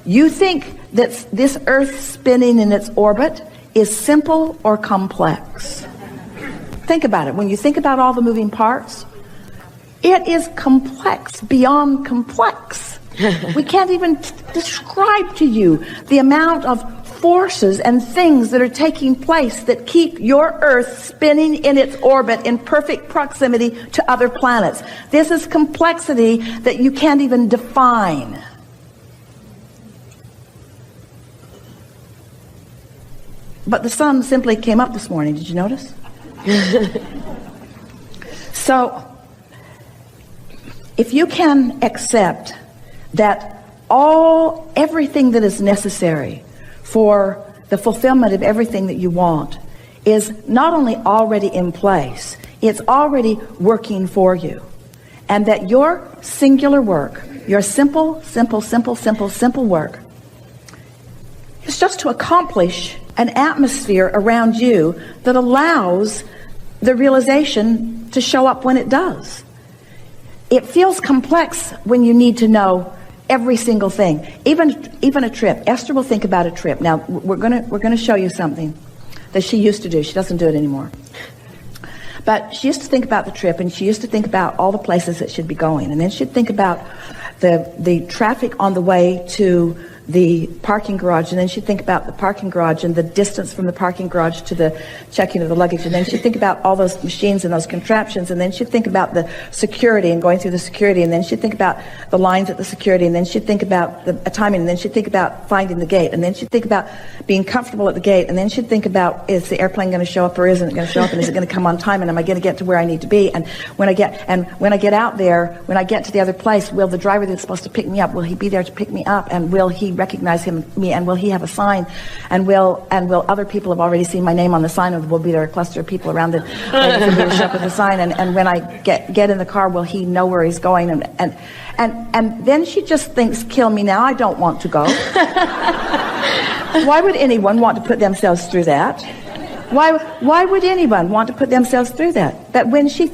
you think that this Earth spinning in its orbit is simple or complex? Think about it. When you think about all the moving parts, it is complex, beyond complex. We can't even describe to you the amount of forces and things that are taking place that keep your Earth spinning in its orbit in perfect proximity to other planets. This is complexity that you can't even define. But the sun simply came up this morning. Did you notice? So, if you can accept that everything that is necessary for the fulfillment of everything that you want is not only already in place, it's already working for you. And that your singular work, your simple work, is just to accomplish an atmosphere around you that allows the realization to show up when it does. It feels complex when you need to know every single thing, even a trip. Esther will think about a trip. Now we're gonna show you something that she used to do. She doesn't do it anymore. But she used to think about the trip, and she used to think about all the places that she'd be going, and then she'd think about the traffic on the way to the parking garage, and then she'd think about the parking garage and the distance from the parking garage to the checking of the luggage, and then she'd think about all those machines and those contraptions, and then she'd think about the security and going through the security, and then she'd think about the lines at the security, and then she'd think about the timing, and then she'd think about finding the gate, and then she'd think about being comfortable at the gate, and then she'd think about, is the airplane going to show up or isn't it going to show up, and is it going to come on time, and am I going to get to where I need to be, and when I get out there, when I get to the other place, will the driver that's supposed to pick me up, will he be there to pick me up, and will he recognize me, and will he have a sign, and will other people have already seen my name on the sign, and will be there a cluster of people around the shop with the sign, and when I get in the car, will he know where he's going, and then she just thinks, kill me now, I don't want to go. Why would anyone want to put themselves through that? Why would anyone want to put themselves through that? But when she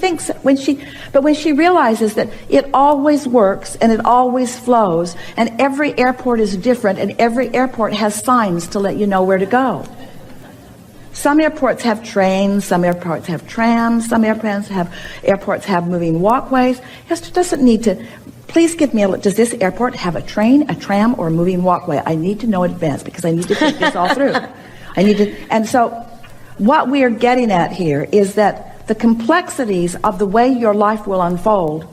realizes that it always works and it always flows, and every airport is different, and every airport has signs to let you know where to go. Some airports have trains, some airports have trams, some airports have moving walkways. Esther doesn't need to. Please give me does this airport have a train, a tram, or a moving walkway? I need to know in advance because I need to think this all through. And so what we are getting at here is that the complexities of the way your life will unfold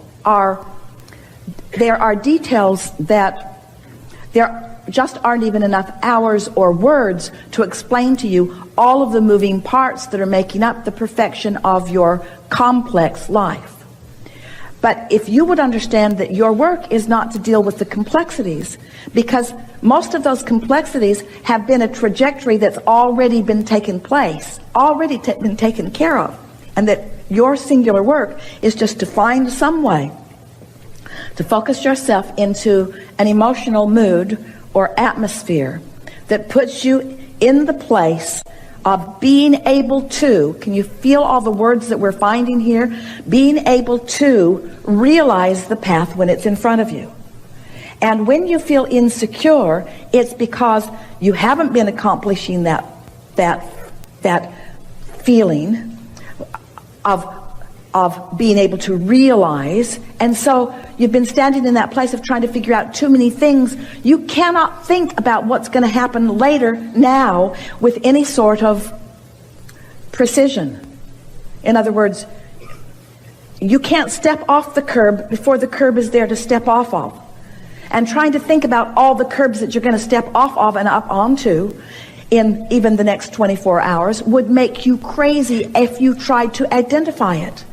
there are details that there just aren't even enough hours or words to explain to you all of the moving parts that are making up the perfection of your complex life. But if you would understand that your work is not to deal with the complexities, because most of those complexities have been a trajectory that's already been taken place, been taken care of, and that your singular work is just to find some way to focus yourself into an emotional mood or atmosphere that puts you in the place of being able to, can you feel all the words that we're finding here? Being able to realize the path when it's in front of you. And when you feel insecure, it's because you haven't been accomplishing that feeling of being able to realize, and so you've been standing in that place of trying to figure out too many things. You cannot think about what's going to happen later now with any sort of precision. In other words, you can't step off the curb before the curb is there to step off of. And trying to think about all the curbs that you're going to step off of and up onto in even the next 24 hours would make you crazy if you tried to identify it.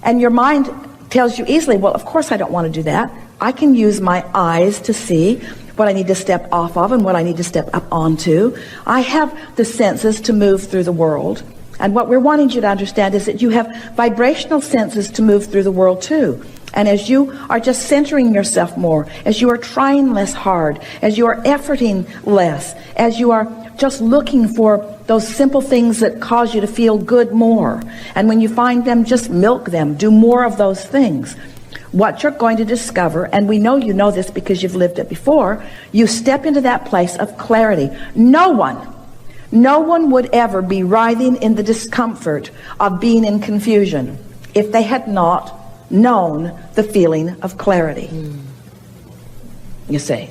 And your mind tells you easily, well, of course I don't want to do that. I can use my eyes to see what I need to step off of and what I need to step up onto. I have the senses to move through the world. And what we're wanting you to understand is that you have vibrational senses to move through the world too. And as you are just centering yourself more, as you are trying less hard, as you are efforting less, as you are just looking for those simple things that cause you to feel good more, and when you find them, just milk them, do more of those things. what you're going to discover, and we know you know this because you've lived it before, you step into that place of clarity. No one would ever be writhing in the discomfort of being in confusion if they had not known the feeling of clarity. You see.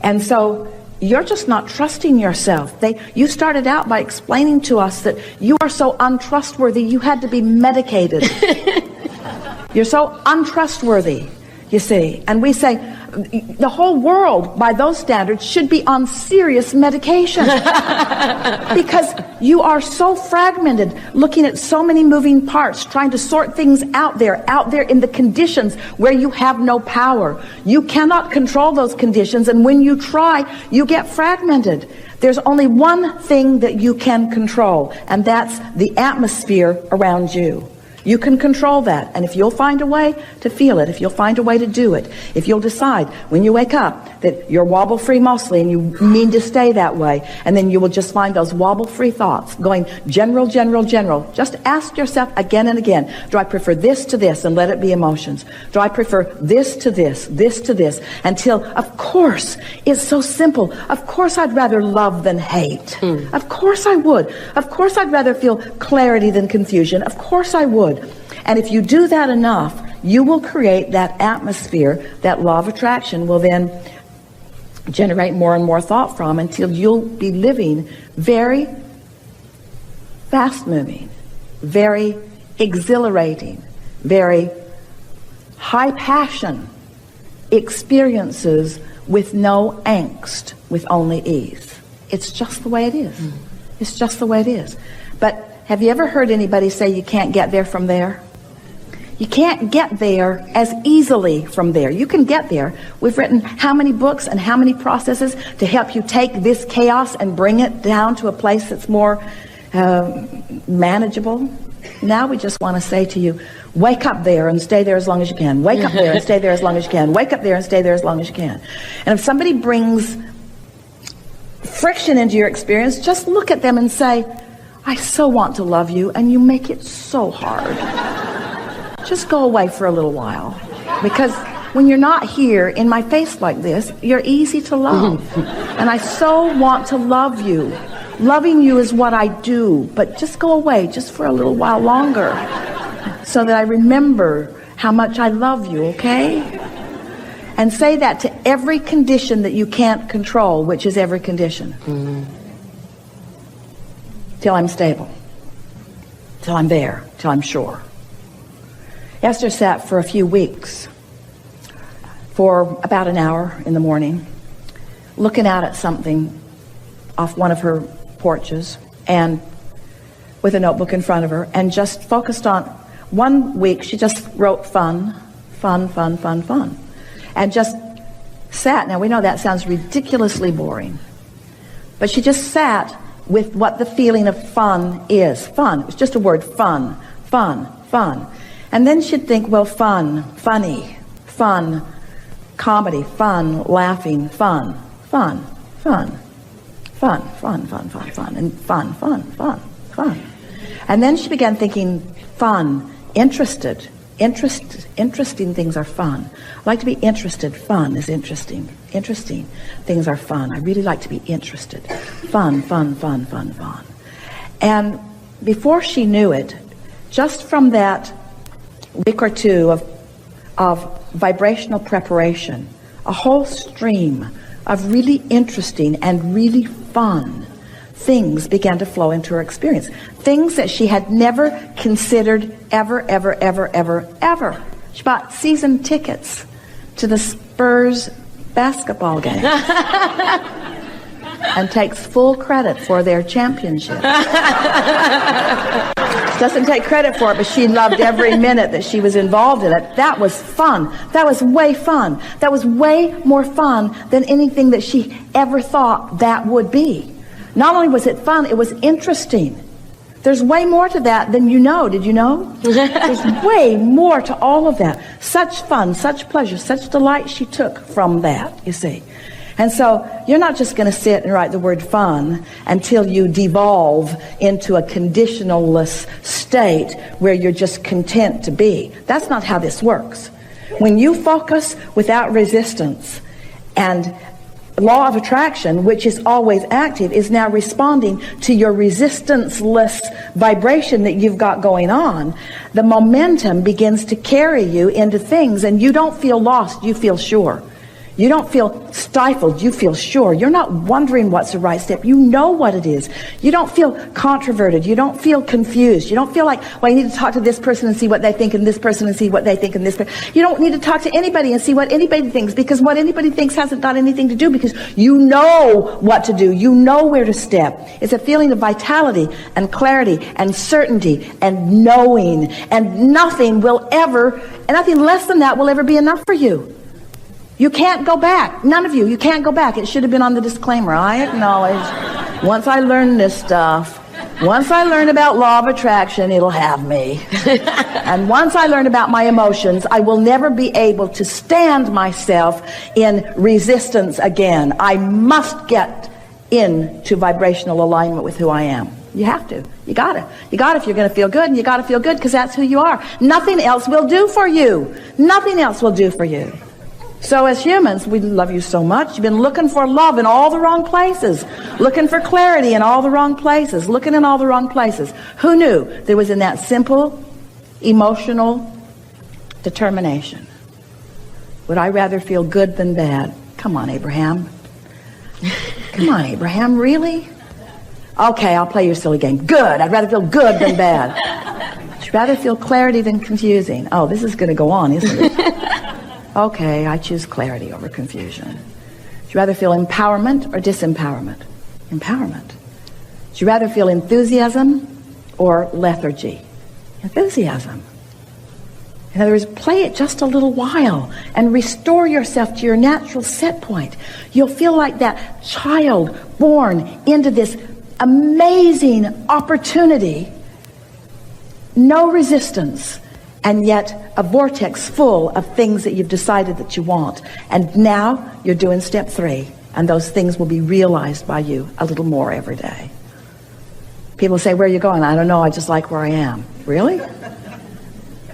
And so you're just not trusting yourself. You started out by explaining to us that you are so untrustworthy you had to be medicated. You're so untrustworthy, you see. And we say the whole world, by those standards, should be on serious medication. Because you are so fragmented, looking at so many moving parts, trying to sort things out there in the conditions where you have no power. You cannot control those conditions, and when you try, you get fragmented. There's only one thing that you can control, and that's the atmosphere around you. You can control that, and if you'll find a way to feel it, if you'll find a way to do it, if you'll decide when you wake up that you're wobble-free mostly and you mean to stay that way, and then you will just find those wobble-free thoughts going general. Just ask yourself again and again, do I prefer this to this, and let it be emotions? Do I prefer this to this to this, until, of course, it's so simple. Of course I'd rather love than hate. Of course I would. Of course I'd rather feel clarity than confusion. Of course I would. And if you do that enough, you will create that atmosphere that law of attraction will then generate more and more thought from, until you'll be living very fast-moving, very exhilarating, very high-passion experiences with no angst, with only ease. It's just the way it is. It's just the way it is. But have you ever heard anybody say you can't get there from there? You can't get there as easily from there. You can get there. We've written how many books and how many processes to help you take this chaos and bring it down to a place that's more manageable. Now we just want to say to you, wake up there and stay there as long as you can. Wake up there and stay there as long as you can. Wake up there and stay there as long as you can. And if somebody brings friction into your experience, just look at them and say, I so want to love you, and you make it so hard. Just go away for a little while. Because when you're not here in my face like this, you're easy to love. And I so want to love you. Loving you is what I do, but just go away just for a little while longer so that I remember how much I love you, okay? And say that to every condition that you can't control, which is every condition. Till I'm stable, till I'm there, till I'm sure. Esther sat for a few weeks, for about an hour in the morning, looking out at something off one of her porches, and with a notebook in front of her, and just focused on, one week she just wrote fun, and just sat. Now we know that sounds ridiculously boring, but she just sat with what the feeling of fun is. Fun. It's just a word. Fun. And then she'd think, well, fun, funny, fun, comedy, fun, laughing, fun, and fun. And then she began thinking, fun, interesting things are fun. I like to be interested. Fun is interesting. Interesting things are fun. I really like to be interested. Fun. And before she knew it, just from that week or two of vibrational preparation, a whole stream of really interesting and really fun things began to flow into her experience. Things that she had never considered ever. She bought season tickets to the Spurs basketball game and takes full credit for their championship. Doesn't take credit for it, but she loved every minute that she was involved in it. That was fun. That was way fun. That was way more fun than anything that she ever thought that would be. Not only was it fun, it was interesting. There's way more to that than you know. Did you know? There's way more to all of that. Such fun, such pleasure, such delight she took from that, you see. And so you're not just going to sit and write the word fun until you devolve into a conditionalless state where you're just content to be. That's not how this works. When you focus without resistance, and law of attraction, which is always active, is now responding to your resistance-less vibration that you've got going on, the momentum begins to carry you into things, and you don't feel lost, you feel sure. You don't feel stifled, you feel sure. You're not wondering what's the right step. You know what it is. You don't feel controverted. You don't feel confused. You don't feel like, well, I need to talk to this person and see what they think, and this person and see what they think, and this person. You don't need to talk to anybody and see what anybody thinks, because what anybody thinks hasn't got anything to do, because you know what to do. You know where to step. It's a feeling of vitality and clarity and certainty and knowing, and nothing less than that will ever be enough for you. You can't go back. None of you. You can't go back. It should have been on the disclaimer. I acknowledge. Once I learn this stuff, once I learn about law of attraction, it'll have me. And once I learn about my emotions, I will never be able to stand myself in resistance again. I must get into vibrational alignment with who I am. You have to. You gotta. You gotta if you're going to feel good, and you gotta feel good because that's who you are. Nothing else will do for you. Nothing else will do for you. So as humans, we love you so much. You've been looking for love in all the wrong places. Looking for clarity in all the wrong places. Looking in all the wrong places. Who knew there was in that simple, emotional determination? Would I rather feel good than bad? Come on, Abraham. Come on, Abraham, really? Okay, I'll play your silly game. Good. I'd rather feel good than bad. I'd rather feel clarity than confusing. Oh, this is going to go on, isn't it? Okay, I choose clarity over confusion. Would you rather feel empowerment or disempowerment? Empowerment. Would you rather feel enthusiasm or lethargy? Enthusiasm. In other words, play it just a little while and restore yourself to your natural set point. You'll feel like that child born into this amazing opportunity, no resistance, and yet a vortex full of things that you've decided that you want. And now you're doing step 3, and those things will be realized by you a little more every day. People say, where are you going? I don't know, I just like where I am. Really?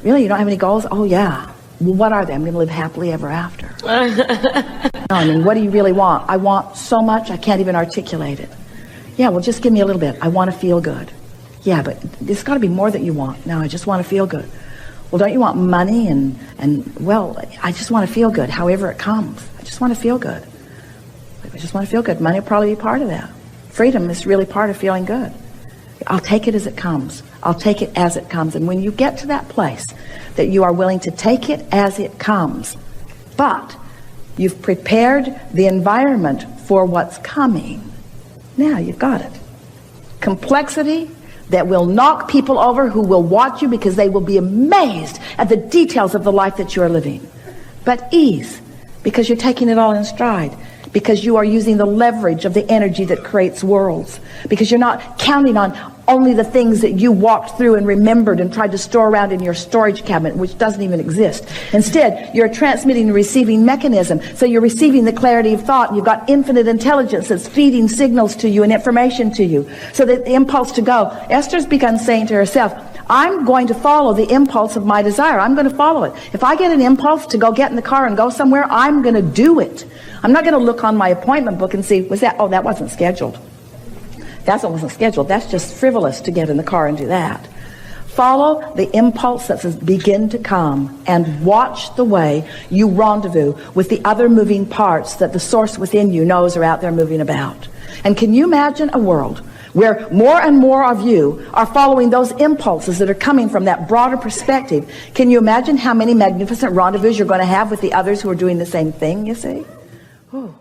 Really? You don't have any goals? Oh, yeah. Well, what are they? I'm going to live happily ever after. No, I mean, what do you really want? I want so much, I can't even articulate it. Yeah, well, just give me a little bit. I want to feel good. Yeah, but there's got to be more that you want. No, I just want to feel good. Well, don't you want money? And well, I just want to feel good, however it comes. I just want to feel good. I just want to feel good. Money will probably be part of that. Freedom is really part of feeling good. I'll take it as it comes. I'll take it as it comes. And when you get to that place that you are willing to take it as it comes, but you've prepared the environment for what's coming, now you've got it. Complexity that will knock people over who will watch you because they will be amazed at the details of the life that you are living. But ease, because you're taking it all in stride, because you are using the leverage of the energy that creates worlds, because you're not counting on only the things that you walked through and remembered and tried to store around in your storage cabinet, which doesn't even exist. Instead, you're a transmitting and receiving mechanism. So you're receiving the clarity of thought, and you've got infinite intelligence that's feeding signals to you and information to you. So that the impulse to go, Esther's begun saying to herself, I'm going to follow the impulse of my desire. I'm going to follow it. If I get an impulse to go get in the car and go somewhere, I'm going to do it. I'm not going to look on my appointment book and see, was that, oh, that wasn't scheduled. That wasn't scheduled. That's just frivolous to get in the car and do that. Follow the impulse that says begin to come, and watch the way you rendezvous with the other moving parts that the source within you knows are out there moving about. And can you imagine a world where more and more of you are following those impulses that are coming from that broader perspective? Can you imagine how many magnificent rendezvous you're going to have with the others who are doing the same thing, you see? Ooh.